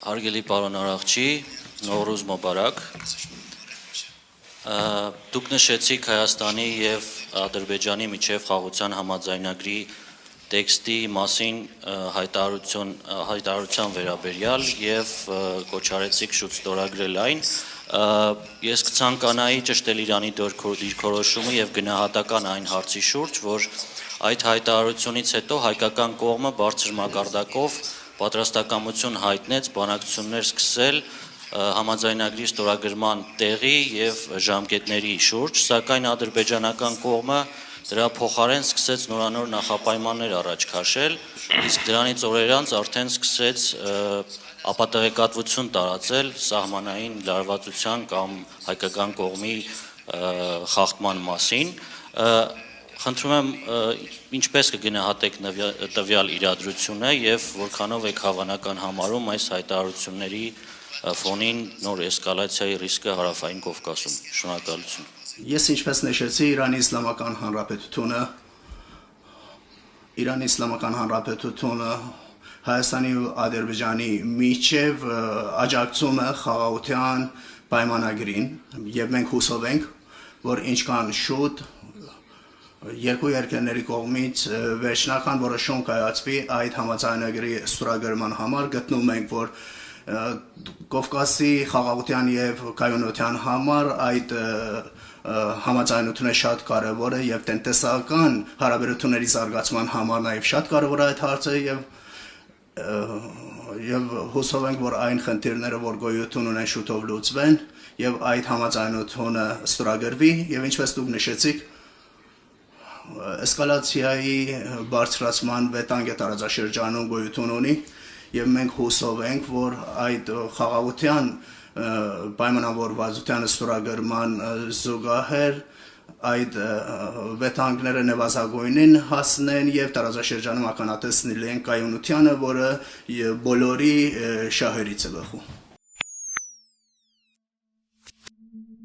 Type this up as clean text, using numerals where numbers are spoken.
Հարգելի պարոն Արաղչի, Նովրուզ Մոբարակ, դուք նշեցիք Հայաստանի և Ադրբեջանի միջև խաղաղության համաձայնագրի տեքստի մասին հայտարարության վերաբերյալ և կոչարեցիք շուտ ստորագրել այն, ես կցանկանայի ճշտել Իրանի դիրքորոշումը և գնահատական այն հարցի շուրջ, որ այդ հայտարարությունից հետո հայկական կողմը բարձր մակարդակով պատրաստակամություն հայտնեց բանակցություններ սկսել համաձայնագրի ստորագրման տեղի և ժամկետների շուրջ, սակայն ադրբեջանական կողմը դրա փոխարեն սկսեց նորանոր նախապայմաններ առաջ քաշել, իսկ դրանից օրեր անց արդեն սկսեց ապատեղեկատվություն տարածել սահմանային լարվածության կամ հայկական կողմի խախտման մասին։ Խնդրում եմ, ինչպես կգնահատեք տվյալ իրադրությունը և որքանով եք հավանական համարում այս հայտարարությունների ֆոնին նոր էսկալացիայի ռիսկը Հարավային Կովկասում։ Շնորհակալություն։ Ես ինչպես նշեցի, Իրանի Իսլամական Հանրապետությունը Հայաստանի ու Ադրբեջանի միջև աջակցում է խաղաղության պայմանագրին և մենք հուսով ենք, որ ինչքան շուտ երկու երկրների կողմից վերջնական որոշում կայացվի այդ համաձայնագրի ստորագրման համար, գտնում ենք, որ Կովկասի խաղաղության և կայունության համար այդ համաձայնությունը շատ կարևոր է և տնտեսական հարաբերությունների զարգացման համար նաև շատ կարևոր է այդ հարցը և հուսով ենք, որ այն խնդիրները, որ գոյություն ունեն, շուտով լուծվեն և այդ համաձայնությունը ստորագրվի և ինչպես դուք նշեցիք, էսկալացիայի բարձրացման վտանգը տարածաշրջանում գոյություն ունի և մենք հուսով ենք, որ այդ խաղաղության պայմանավորվածության ստորագրման զուգահեռ այդ վտանգները նվազագույնին հասնեն և տարածաշրջանում ականատես լինենք կայունությանը, որը բոլորի շահերից է բխում։